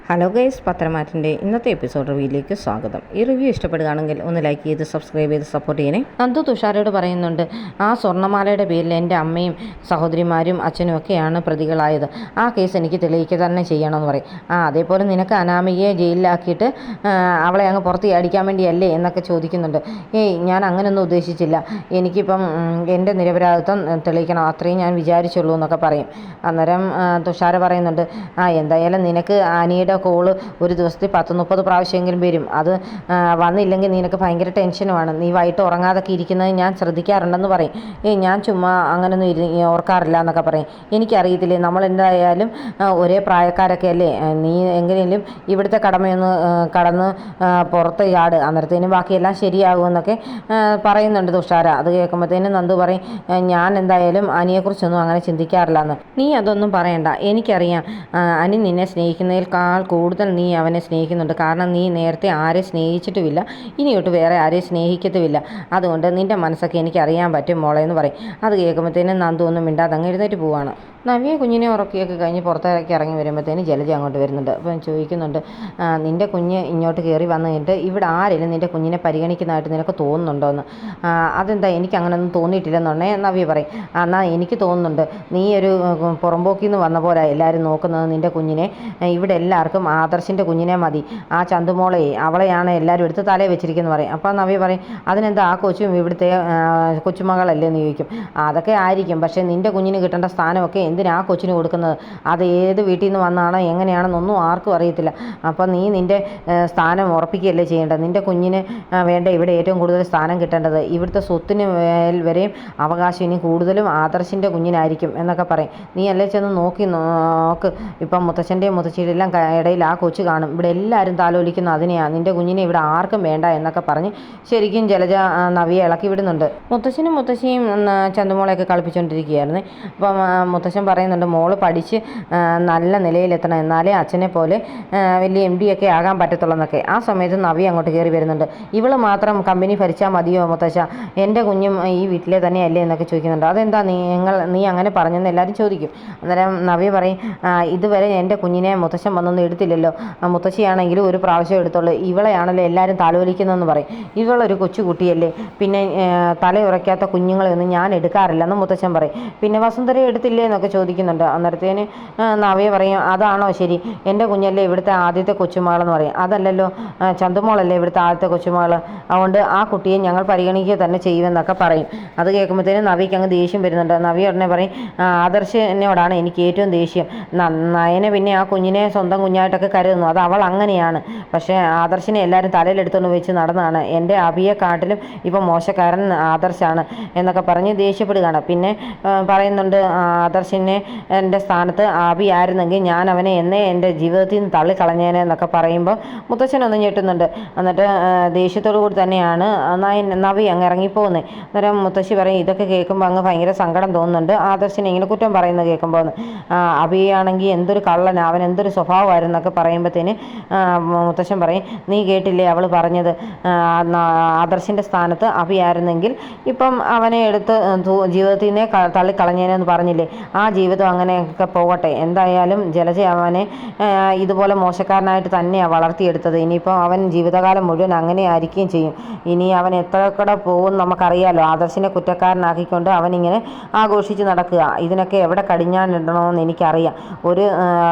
Hello guys, പത്രമാറ്റിൻ്റെ ഇന്നത്തെ episode റിവ്യൂയിലേക്ക് സ്വാഗതം. ഈ റിവ്യൂ ഇഷ്ടപ്പെടുകയാണെങ്കിൽ ഒന്ന് ലൈക്ക് ചെയ്ത് സബ്സ്ക്രൈബ് ചെയ്ത് സപ്പോർട്ട് ചെയ്യണേ. നന്ദു തുഷാരോട് പറയുന്നുണ്ട്, ആ സ്വർണ്ണമാലയുടെ പേരിൽ എൻ്റെ അമ്മയും സഹോദരിമാരും അച്ഛനും ഒക്കെയാണ് പ്രതികളായത്. ആ കേസ് എനിക്ക് തെളിയിക്കുക തന്നെ ചെയ്യണമെന്ന് പറയും. അതേപോലെ നിനക്ക് അനാമികയെ ജയിലിലാക്കിയിട്ട് അവളെ അങ്ങ് പുറത്ത് അടിക്കാൻ വേണ്ടിയല്ലേ എന്നൊക്കെ ചോദിക്കുന്നുണ്ട്. ഞാൻ അങ്ങനെയൊന്നും ഉദ്ദേശിച്ചില്ല, എനിക്കിപ്പം എൻ്റെ നിരപരാധിത്വം തെളിയിക്കണം, അത്രയും ഞാൻ വിചാരിച്ചുള്ളൂ എന്നൊക്കെ പറയും. അന്നേരം തുഷാര പറയുന്നുണ്ട്, എന്തായാലും നിനക്ക് അനിയുടെ കോള് ഒരു ദിവസത്തിൽ 10-30 പ്രാവശ്യമെങ്കിലും വരും. അത് വന്നില്ലെങ്കിൽ നിനക്ക് ഭയങ്കര ടെൻഷനുമാണ്. നീ വൈകിട്ട് ഉറങ്ങാതൊക്കെ ഇരിക്കുന്നത് ഞാൻ ശ്രദ്ധിക്കാറുണ്ടെന്ന് പറയും. ഞാൻ ചുമ്മാ അങ്ങനെയൊന്നും ഓർക്കാറില്ല എന്നൊക്കെ പറയും. എനിക്കറിയത്തില്ലേ, നമ്മളെന്തായാലും ഒരേ പ്രായക്കാരൊക്കെ അല്ലേ, നീ എങ്ങനെയും ഇവിടുത്തെ കടമയൊന്ന് കടന്ന് പുറത്ത് ചാട്, അന്നേരത്തേനും ബാക്കിയെല്ലാം ശരിയാകുമെന്നൊക്കെ പറയുന്നുണ്ട് തുഷാര. അത് കേൾക്കുമ്പോഴത്തേനും നന്ദു പറയും, ഞാൻ എന്തായാലും അനിയെക്കുറിച്ചൊന്നും അങ്ങനെ ചിന്തിക്കാറില്ല എന്ന്. നീ അതൊന്നും പറയണ്ട, എനിക്കറിയാം അനി നിന്നെ സ്നേഹിക്കുന്നതിൽ കൂടുതൽ നീ അവനെ സ്നേഹിക്കുന്നുണ്ട്. കാരണം നീ നേരത്തെ ആരെയും സ്നേഹിച്ചിട്ടുമില്ല, ഇനിയൊട്ട് വേറെ ആരെയും സ്നേഹിക്കത്തുമില്ല. അതുകൊണ്ട് നിൻ്റെ മനസ്സൊക്കെ എനിക്കറിയാൻ പറ്റും മോളെ എന്ന് പറയും. അത് കേൾക്കുമ്പോഴത്തേനും നന്ദു ഒന്നും മിണ്ടാതെ അങ്ങ് എഴുന്നേറ്റ് പോവാണ്. നവ്യ കുഞ്ഞിനെ ഉറക്കിയൊക്കെ കഴിഞ്ഞ് പുറത്തേക്ക് ഇറങ്ങി വരുമ്പോഴത്തേനും ജലജ അങ്ങോട്ട് വരുന്നുണ്ട്. അപ്പം ചോദിക്കുന്നുണ്ട്, നിൻ്റെ കുഞ്ഞ് ഇങ്ങോട്ട് കയറി വന്നു കഴിഞ്ഞിട്ട് ഇവിടെ ആരെങ്കിലും നിൻ്റെ കുഞ്ഞിനെ പരിഗണിക്കുന്നതായിട്ട് നിനക്ക് തോന്നുന്നുണ്ടോ എന്ന്. അതെന്താ, എനിക്ക് അങ്ങനെയൊന്നും തോന്നിയിട്ടില്ലെന്നുണ്ടേ നവ്യ പറയും. എന്നാൽ എനിക്ക് തോന്നുന്നുണ്ട്, നീ ഒരു പുറമ്പോക്കിൽ നിന്ന് വന്ന പോലെ എല്ലാവരും നോക്കുന്നത് നിൻ്റെ കുഞ്ഞിനെ. ഇവിടെ എല്ലാവർക്കും ആദർശിൻ്റെ കുഞ്ഞിനെ മതി, ആ ചന്തുമോളെ അവളെയാണ് എല്ലാവരും എടുത്ത് തലയിൽ വെച്ചിരിക്കുന്നത് പറയും. അപ്പോൾ നവ്യ പറയും, അതിനെന്താ, ആ കൊച്ചും ഇവിടുത്തെ കൊച്ചുമകളല്ലേ എന്ന് ചോദിക്കും. അതൊക്കെ ആയിരിക്കും, പക്ഷേ നിൻ്റെ കുഞ്ഞിന് കിട്ടേണ്ട സ്ഥാനമൊക്കെ എന്തിനാ ആ കൊച്ചിന് കൊടുക്കുന്നത്? അത് ഏത് വീട്ടിൽ നിന്ന് വന്നാണോ എങ്ങനെയാണെന്നൊന്നും ആർക്കും അറിയത്തില്ല. അപ്പോൾ നീ നിൻ്റെ സ്ഥാനം ഉറപ്പിക്കുകയല്ലേ ചെയ്യേണ്ടത്. നിൻ്റെ കുഞ്ഞിന് വേണ്ട ഇവിടെ ഏറ്റവും കൂടുതൽ സ്ഥാനം കിട്ടേണ്ടത്, ഇവിടുത്തെ സ്വത്തിന് വരെയും അവകാശം ഇനി കൂടുതലും ആദർശിൻ്റെ കുഞ്ഞിനായിരിക്കും എന്നൊക്കെ പറയും. നീ അല്ലേ ചെന്ന് നോക്ക്, ഇപ്പം മുത്തച്ഛൻ്റെയും മുത്തശ്ശിയുടെ എല്ലാം ഇടയിൽ ആ കൊച്ചു കാണും, ഇവിടെ എല്ലാവരും താലോലിക്കുന്ന അതിനെയാണ്, നിൻ്റെ കുഞ്ഞിനെ ഇവിടെ ആർക്കും വേണ്ട എന്നൊക്കെ പറഞ്ഞ് ശരിക്കും ജലജ നവിയെ ഇളക്കി വിടുന്നുണ്ട്. മുത്തശ്ശനും മുത്തശ്ശിയും ചന്തുമോളെയൊക്കെ കളിപ്പിച്ചുകൊണ്ടിരിക്കുകയായിരുന്നു. അപ്പം മുത്തശ്ശൻ പറയുന്നുണ്ട്, മോള് പഠിച്ച് നല്ല നിലയിലെത്തണം, എന്നാലേ അച്ഛനെ പോലെ വലിയ MD ഒക്കെ ആകാൻ പറ്റത്തുള്ളൂ എന്നൊക്കെ. ആ സമയത്ത് നവി അങ്ങോട്ട് കയറി വരുന്നുണ്ട്. ഇവള് മാത്രം കമ്പനി ഭരിച്ചാൽ മതിയോ മുത്തശ്ശ, എൻ്റെ കുഞ്ഞും ഈ വീട്ടിലെ തന്നെയല്ലേ എന്നൊക്കെ ചോദിക്കുന്നുണ്ട്. അതെന്താ നീ അങ്ങനെ പറഞ്ഞെന്ന് എല്ലാവരും ചോദിക്കും. അന്നേരം നവി പറയും, ഇതുവരെ എൻ്റെ കുഞ്ഞിനെ മുത്തശ്ശൻ വന്നൊന്നും എടുത്തില്ലല്ലോ, മുത്തശ്ശിയാണെങ്കിലും ഒരു പ്രാവശ്യം എടുത്തുള്ളൂ, ഇവളെയാണല്ലോ എല്ലാവരും താലോലിക്കുന്നതെന്ന് പറയും. ഇവളൊരു കൊച്ചുകുട്ടിയല്ലേ, പിന്നെ തലയുറയ്ക്കാത്ത കുഞ്ഞുങ്ങളെയൊന്നും ഞാൻ എടുക്കാറില്ലെന്ന് മുത്തശ്ശൻ പറയും. പിന്നെ വസുന്ധര എടുത്തില്ലേ എന്നൊക്കെ ചോദിക്കുന്നുണ്ട്. അന്നേരത്തേന് നവ്യ പറയും, അതാണോ ശരി, എൻ്റെ കുഞ്ഞല്ലേ ഇവിടുത്തെ ആദ്യത്തെ കൊച്ചുമകളെന്ന് പറയും. അതല്ലല്ലോ, ചന്തുമോളല്ലേ ഇവിടുത്തെ ആദ്യത്തെ കൊച്ചുമകൾ, അതുകൊണ്ട് ആ കുട്ടിയെ ഞങ്ങൾ പരിഗണിക്കുക തന്നെ ചെയ്യുമെന്നൊക്കെ പറയും. അത് കേൾക്കുമ്പോഴത്തേനും നവിക്ക് അങ്ങ് ദേഷ്യം വരുന്നുണ്ട്. നവ്യ ഉടനെ പറയും, ആദർശിനോടാണ് എനിക്ക് ഏറ്റവും ദേഷ്യം. നയനെ പിന്നെ ആ കുഞ്ഞിനെ സ്വന്തം കുഞ്ഞായിട്ടൊക്കെ കരുതുന്നു, അത് അവൾ അങ്ങനെയാണ്. പക്ഷേ ആദർശിനെ എല്ലാവരും തലയിലെടുത്തുകൊണ്ട് വെച്ച് നടന്നതാണ്. എൻ്റെ അഭിയെക്കാട്ടിലും ഇപ്പം മോശക്കാരൻ ആദർശാണ് എന്നൊക്കെ പറഞ്ഞ് ദേഷ്യപ്പെടുകയാണ്. പിന്നെ പറയുന്നുണ്ട്, ആദർശിനെ എൻ്റെ സ്ഥാനത്ത് അഭി ആയിരുന്നെങ്കിൽ ഞാൻ അവനെ എൻ്റെ ജീവിതത്തിൽ നിന്ന് തള്ളിക്കളഞ്ഞേനെ എന്നൊക്കെ പറയുമ്പോൾ മുത്തച്ഛനൊന്നും ഞെട്ടുന്നുണ്ട്. എന്നിട്ട് ദേഷ്യത്തോടു കൂടി തന്നെയാണ് നവി അങ്ങ് ഇറങ്ങിപ്പോകുന്നത്. അന്നേരം മുത്തശ്ശി പറയും, ഇതൊക്കെ കേൾക്കുമ്പോൾ അങ്ങ് ഭയങ്കര സങ്കടം തോന്നുന്നുണ്ട് ആദർശിനെ ഇങ്ങനെ കുറ്റം പറയുന്നത് കേൾക്കുമ്പോൾ. അഭിയാണെങ്കിൽ എന്തൊരു കള്ളൻ, അവൻ എന്തൊരു സ്വഭാവമായിരുന്നു എന്നൊക്കെ പറയുമ്പോഴത്തേന് മുത്തശ്ശൻ പറയും, നീ കേട്ടില്ലേ അവൾ പറഞ്ഞത്, ആദർശിൻ്റെ സ്ഥാനത്ത് അഭിയായിരുന്നെങ്കിൽ ഇപ്പം അവനെ എടുത്ത് ജീവിതത്തിൽ നിന്നേ തള്ളിക്കളഞ്ഞേനെന്ന് പറഞ്ഞില്ലേ. ആ ജീവിതം അങ്ങനെയൊക്കെ പോകട്ടെ, എന്തായാലും ജലജ അവനെ ഇതുപോലെ മോശക്കാരനായിട്ട് തന്നെയാണ് വളർത്തിയെടുത്തത്. ഇനിയിപ്പോൾ അവൻ ജീവിതകാലം മുഴുവൻ അങ്ങനെ ആയിരിക്കുകയും ചെയ്യും. ഇനി അവൻ എത്രയൊക്കെ പോകും നമുക്കറിയാമല്ലോ. ആദർശിനെ കുറ്റക്കാരനാക്കിക്കൊണ്ട് അവനിങ്ങനെ ആഘോഷിച്ച് നടക്കുക. ഇതിനൊക്കെ എവിടെ കടിഞ്ഞാണിടണമെന്ന് എനിക്കറിയാം. ഒരു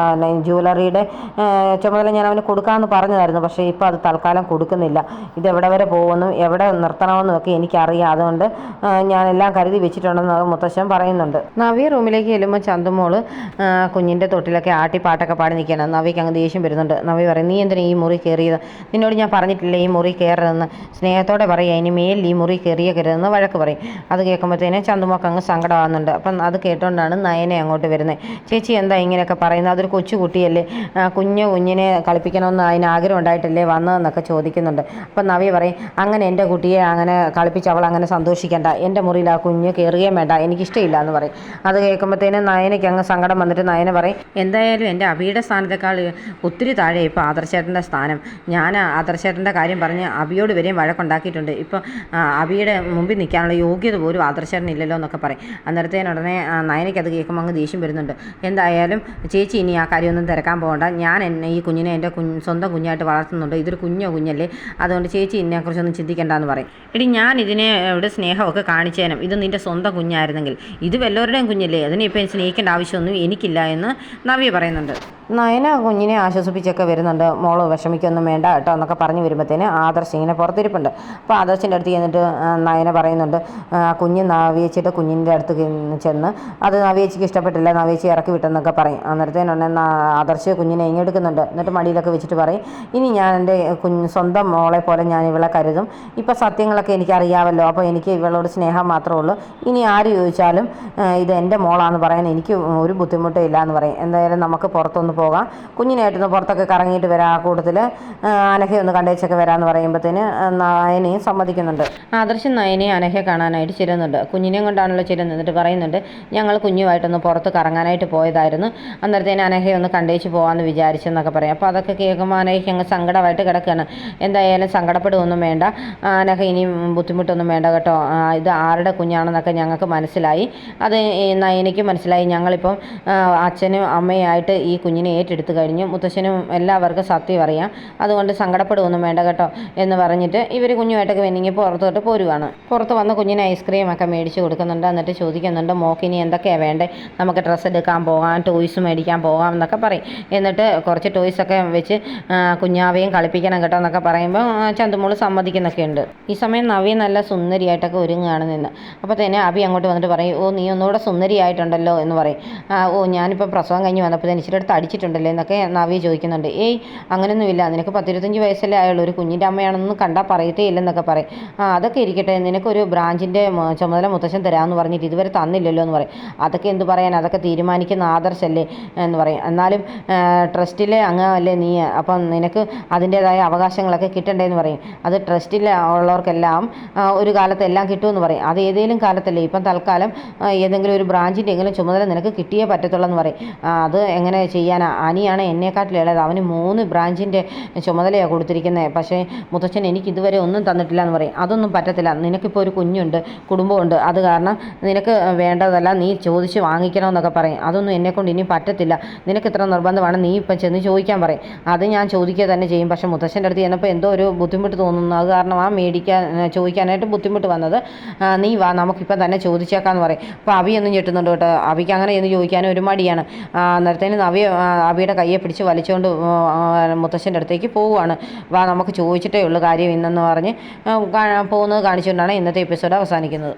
ജ്വല്ലറിയുടെ ചുമതല ഞാൻ അവന് കൊടുക്കാമെന്ന് പറഞ്ഞതായിരുന്നു, പക്ഷേ ഇപ്പോൾ അത് തൽക്കാലം കൊടുക്കുന്നില്ല. ഇതെവിടെ വരെ പോകുമെന്നും എവിടെ നിർത്തണമെന്നും ഒക്കെ എനിക്കറിയാം, അതുകൊണ്ട് ഞാനെല്ലാം കരുതി വെച്ചിട്ടുണ്ടെന്ന് മുത്തശ്ശൻ പറയുന്നുണ്ട്. നവി റൂമിലേക്ക് ചെല്ലുമ്പോൾ ചന്തുമോള് കുഞ്ഞിൻ്റെ തൊട്ടിലൊക്കെ ആട്ടിപ്പാട്ടൊക്കെ പാടി നിൽക്കുകയാണ്. നവിക്ക് അങ്ങ് ദേഷ്യം വരുന്നുണ്ട്. നവി പറയും, നീ എന്തിനാ ഈ മുറി കയറിയത്, നിന്നോട് ഞാൻ പറഞ്ഞിട്ടില്ലേ ഈ മുറി കയറരുതെന്ന്. സ്നേഹത്തോടെ പറയുക, ഇനി മേലിൽ ഈ മുറി കയറിയെന്ന് വഴക്ക് പറയും. അത് കേൾക്കുമ്പോഴത്തേനും ചന്തുമോൾക്ക് അങ്ങ് സങ്കടമാകുന്നുണ്ട്. അപ്പം അത് കേട്ടുകൊണ്ടാണ് നയനെ അങ്ങോട്ട് വരുന്നത്. ചേച്ചി എന്താ ഇങ്ങനെയൊക്കെ പറയുന്നത്, അതൊരു കൊച്ചുകുട്ടിയല്ലേ, കുഞ്ഞിനെ കളിപ്പിക്കണമെന്ന് അതിന് ആഗ്രഹം ഉണ്ടായിട്ടല്ലേ വന്നതെന്നൊക്കെ ചോദിക്കുന്നുണ്ട്. അപ്പം നവി പറയും, അങ്ങനെ എൻ്റെ കുട്ടിയെ അങ്ങനെ കളിപ്പിച്ച് അവൾ അങ്ങനെ സന്തോഷിക്കേണ്ട, എൻ്റെ മുറിയിൽ ആ കുഞ്ഞ് കയറുകയും വേണ്ട, എനിക്കിഷ്ടമില്ല എന്ന് പറയും. അത് കേൾക്കുമ്പോഴത്തേനും അപ്പോഴത്തേനും നയനയ്ക്ക് അങ്ങ് സങ്കടം വന്നിട്ട് നയന പറയും, എന്തായാലും എൻ്റെ അബിയുടെ സ്ഥാനത്തേക്കാൾ ഒത്തിരി താഴെ ഇപ്പോൾ ആദർശേട്ടൻ്റെ സ്ഥാനം. ഞാൻ ആദർശേട്ടൻ്റെ കാര്യം പറഞ്ഞ് അബിയോട് വരെയും വഴക്കുണ്ടാക്കിയിട്ടുണ്ട്. ഇപ്പോൾ അബിയുടെ മുമ്പിൽ നിൽക്കാനുള്ള യോഗ്യത പോലും ആദർശേട്ടനില്ലല്ലോ എന്നൊക്കെ പറയും. അന്നേരത്തേനുടനെ നയനയ്ക്ക് അത് കേൾക്കുമ്പോൾ അങ്ങ് ദേഷ്യം വരുന്നുണ്ട്. എന്തായാലും ചേച്ചി ഇനി ആ കാര്യമൊന്നും തിരക്കാൻ പോകണ്ട. ഞാൻ ഈ കുഞ്ഞിനെ എൻ്റെ സ്വന്തം കുഞ്ഞായിട്ട് വളർത്തുന്നുണ്ട്. ഇതൊരു കുഞ്ഞല്ലേ, അതുകൊണ്ട് ചേച്ചി ഇതിനെക്കുറിച്ചൊന്നും ചിന്തിക്കേണ്ടെന്ന് പറയും. എടി ഞാൻ ഇതിനെ ഇവിടെ സ്നേഹമൊക്കെ കാണിച്ചേനും, ഇത് നിൻ്റെ സ്വന്തം കുഞ്ഞായിരുന്നെങ്കിൽ. ഇത് വല്ലവരുടെയും കുഞ്ഞല്ലേ, അതിനെ ഇപ്പോൾ സ്നേഹിക്കേണ്ട ആവശ്യമൊന്നും എനിക്കില്ല എന്ന് നവ്യ പറയുന്നുണ്ട്. നയന കുഞ്ഞിനെ ആശ്വസിപ്പിച്ചൊക്കെ വരുന്നുണ്ട്. മോള് വിഷമിക്കൊന്നും വേണ്ട കേട്ടോ എന്നൊക്കെ പറഞ്ഞു വരുമ്പോഴത്തേന് ആദർശ് ഇങ്ങനെ പുറത്തിരിപ്പുണ്ട്. അപ്പോൾ ആദർശിൻ്റെ അടുത്ത് ചെന്നിട്ട് നയന പറയുന്നുണ്ട്, കുഞ്ഞ് നവ്യേച്ചിയുടെ കുഞ്ഞിൻ്റെ അടുത്ത് ചെന്ന് അത് നവ്യേച്ചിക്ക് ഇഷ്ടപ്പെട്ടില്ല, നവ്യേച്ചി ഇറക്കി വിട്ടെന്നൊക്കെ പറയും. അന്നേരത്തേനുണ്ടെ ആദർശ് കുഞ്ഞിനെ ഇങ്ങെടുക്കുന്നുണ്ട്. എന്നിട്ട് മടിയിലൊക്കെ വെച്ചിട്ട് പറയും, ഇനി ഞാൻ എൻ്റെ സ്വന്തം മോളെ പോലെ ഞാൻ ഇവളെ കരുതും. ഇപ്പോൾ സത്യങ്ങളൊക്കെ എനിക്കറിയാമല്ലോ, അപ്പോൾ എനിക്ക് ഇവളോട് സ്നേഹം മാത്രമേ ഉള്ളൂ. ഇനി ആര് ചോദിച്ചാലും ഇത് എൻ്റെ മോളാണെന്ന് പറയാൻ എനിക്ക് ഒരു ബുദ്ധിമുട്ടും ഇല്ല എന്ന് പറയും. എന്തായാലും നമുക്ക് പുറത്തൊന്ന് പോകാം, കുഞ്ഞിനായിട്ടൊന്ന് പുറത്തൊക്കെ കറങ്ങിയിട്ട് വരാം, ആ കൂട്ടത്തിൽ അനഘയെ ഒന്ന് കണ്ടേച്ചൊക്കെ വരാമെന്ന് പറയുമ്പോഴത്തേന് നയനയും സമ്മതിക്കുന്നുണ്ട്. ആദർശം നയനയെ അനഘയെ കാണാനായിട്ട് ചെല്ലുന്നുണ്ട്. കുഞ്ഞിനെയും കൊണ്ടാണല്ലോ ചെല്ലുന്നത്. എന്നിട്ട് പറയുന്നുണ്ട്, ഞങ്ങൾ കുഞ്ഞുമായിട്ടൊന്ന് പുറത്ത് കറങ്ങാനായിട്ട് പോയതായിരുന്നു, അന്നേരത്തേന് അനഘയെ ഒന്ന് കണ്ടേച്ച് പോകാമെന്ന് വിചാരിച്ചെന്നൊക്കെ പറയും. അപ്പോൾ അതൊക്കെ കേൾക്കുമ്പോൾ അനഘയ്ക്ക് അങ്ങ് സങ്കടമായിട്ട് കിടക്കുകയാണ്. എന്തായാലും സങ്കടപ്പെടുകയൊന്നും വേണ്ട, അനഘ ഇനിയും ബുദ്ധിമുട്ടൊന്നും വേണ്ട കേട്ടോ, ഇത് ആരുടെ കുഞ്ഞാണെന്നൊക്കെ ഞങ്ങൾക്ക് മനസ്സിലായി, അത് നയനയ്ക്ക് മനസ്സിലായി. ഞങ്ങളിപ്പം അച്ഛനും അമ്മയായിട്ട് ഈ കുഞ്ഞിനെ ഏറ്റെടുത്ത് കഴിഞ്ഞു, മുത്തശ്ശനും എല്ലാവർക്കും സത്യം അറിയാം, അതുകൊണ്ട് സങ്കടപ്പെടുകയൊന്നും വേണ്ട കേട്ടോ എന്ന് പറഞ്ഞിട്ട് ഇവർ കുഞ്ഞുമായിട്ടൊക്കെ വെന്നെങ്കിൽ പുറത്തോട്ട് പോരുവാണ്. പുറത്ത് വന്ന് കുഞ്ഞിന് ഐസ്ക്രീമൊക്കെ മേടിച്ച് കൊടുക്കുന്നുണ്ട്. എന്നിട്ട് ചോദിക്കുന്നുണ്ട്, മോക്കിനി എന്തൊക്കെയാണ് വേണ്ടേ, നമുക്ക് ഡ്രസ്സ് എടുക്കാൻ പോകാം, ടോയ്സ് മേടിക്കാൻ പോകാം എന്നൊക്കെ പറയും. എന്നിട്ട് കുറച്ച് ടോയ്സൊക്കെ വെച്ച് കുഞ്ഞാവയും കളിപ്പിക്കണം കേട്ടോ എന്നൊക്കെ പറയുമ്പോൾ ചന്തുമോള് സമ്മതിക്കുന്നൊക്കെ ഉണ്ട്. ഈ സമയം നവ്യ നല്ല സുന്ദരിയായിട്ടൊക്കെ ഒരുങ്ങുകയാണ് നിന്ന്. അപ്പോൾ തന്നെ അബി അങ്ങോട്ട് വന്നിട്ട് പറയും, ഓ നീ ഒന്നുകൂടെ സുന്ദരിയായിട്ടുണ്ടല്ലോ എന്ന് പറയും. ഓ ഞാനിപ്പോൾ പ്രസവം കഴിഞ്ഞ് വന്നപ്പോൾ തന്നെ ഇച്ചിരി അടുത്ത് അടിച്ചിട്ടുണ്ടല്ലേ എന്നൊക്കെ നവ്യ ചോദിക്കുന്നുണ്ട്. ഏയ് അങ്ങനെയൊന്നുമില്ല, നിനക്ക് 10-25 വയസ്സല്ലേ ആയുള്ളൂ, ഒരു കുഞ്ഞിൻ്റെ അമ്മയാണെന്ന് കണ്ടാൽ പറയത്തേ ഇല്ലെന്നൊക്കെ പറയും. അതൊക്കെ ഇരിക്കട്ടെ, നിനക്കൊരു ബ്രാഞ്ചിൻ്റെ ചുമതല മുത്തശ്ശൻ തരാമെന്ന് പറഞ്ഞിട്ട് ഇതുവരെ തന്നില്ലല്ലോ എന്ന് പറയും. അതൊക്കെ എന്ത് പറയാൻ, അതൊക്കെ തീരുമാനിക്കുന്ന ആദർശല്ലേ എന്ന് പറയും. എന്നാലും ട്രസ്റ്റിലെ അംഗമല്ലേ നീ, അപ്പം നിനക്ക് അതിൻ്റേതായ അവകാശങ്ങളൊക്കെ കിട്ടണ്ടേന്ന് പറയും. അത് ട്രസ്റ്റിൽ ഉള്ളവർക്കെല്ലാം ഒരു കാലത്ത് എല്ലാം കിട്ടുമെന്ന് പറയും. അത് ഏതെങ്കിലും കാലത്തല്ലേ, ഇപ്പം തൽക്കാലം ഏതെങ്കിലും ഒരു ബ്രാഞ്ചിൻ്റെ എങ്കിലും ചുമതല നിനക്ക് കിട്ടിയേ പറ്റത്തുള്ളൂ എന്ന് പറയും. അത് എങ്ങനെ ചെയ്യാനാ, അനിയാണ് എന്നെക്കാട്ടിൽ ഇളയത്, അവന് 3 ബ്രാഞ്ചിൻ്റെ ചുമതലയാണ് കൊടുത്തിരിക്കുന്നത്, പക്ഷേ മുത്തച്ഛൻ എനിക്ക് ഇതുവരെ ഒന്നും തന്നിട്ടില്ല എന്ന് പറയും. അതൊന്നും പറ്റത്തില്ല, നിനക്കിപ്പോൾ ഒരു കുഞ്ഞുണ്ട്, കുടുംബമുണ്ട്, അത് കാരണം നിനക്ക് വേണ്ടതല്ല നീ ചോദിച്ച് വാങ്ങിക്കണമെന്നൊക്കെ പറയും. അതൊന്നും എന്നെക്കൊണ്ട് ഇനി പറ്റത്തില്ല, നിനക്ക് ഇത്ര നിർബന്ധമാണ്, നീ ഇപ്പം ചെന്ന് ചോദിക്കാൻ പറയും. അത് ഞാൻ ചോദിക്കുക തന്നെ ചെയ്യും. പക്ഷേ മുത്തച്ഛൻ്റെ അടുത്ത് ചെന്നപ്പോൾ എന്തോ ഒരു ബുദ്ധിമുട്ട് തോന്നുന്നു, അത് കാരണം ചോദിക്കാനായിട്ട് ബുദ്ധിമുട്ട് വന്നത്, നീ വാ നമുക്കിപ്പം തന്നെ ചോദിച്ചേക്കാന്ന് പറയും. അപ്പോൾ അവിയൊന്നും ഞെട്ടുന്നുണ്ട് കേട്ടോ, അവിക്ക് അങ്ങനെ എന്ന് ചോദിക്കാനും ഒരു മടിയാണ്. നേരത്തേന് അവിയുടെ കയ്യെ പിടിച്ച് വലിച്ചുകൊണ്ട് മുത്തശ്ശൻ്റെ അടുത്തേക്ക് പോവുകയാണ്. വാ നമുക്ക് ചോദിച്ചിട്ടേ ഉള്ളൂ കാര്യം ഇന്നെന്ന് പറഞ്ഞ് പോകുന്നത് കാണിച്ചുകൊണ്ടാണ് ഇന്നത്തെ എപ്പിസോഡ് അവസാനിക്കുന്നത്.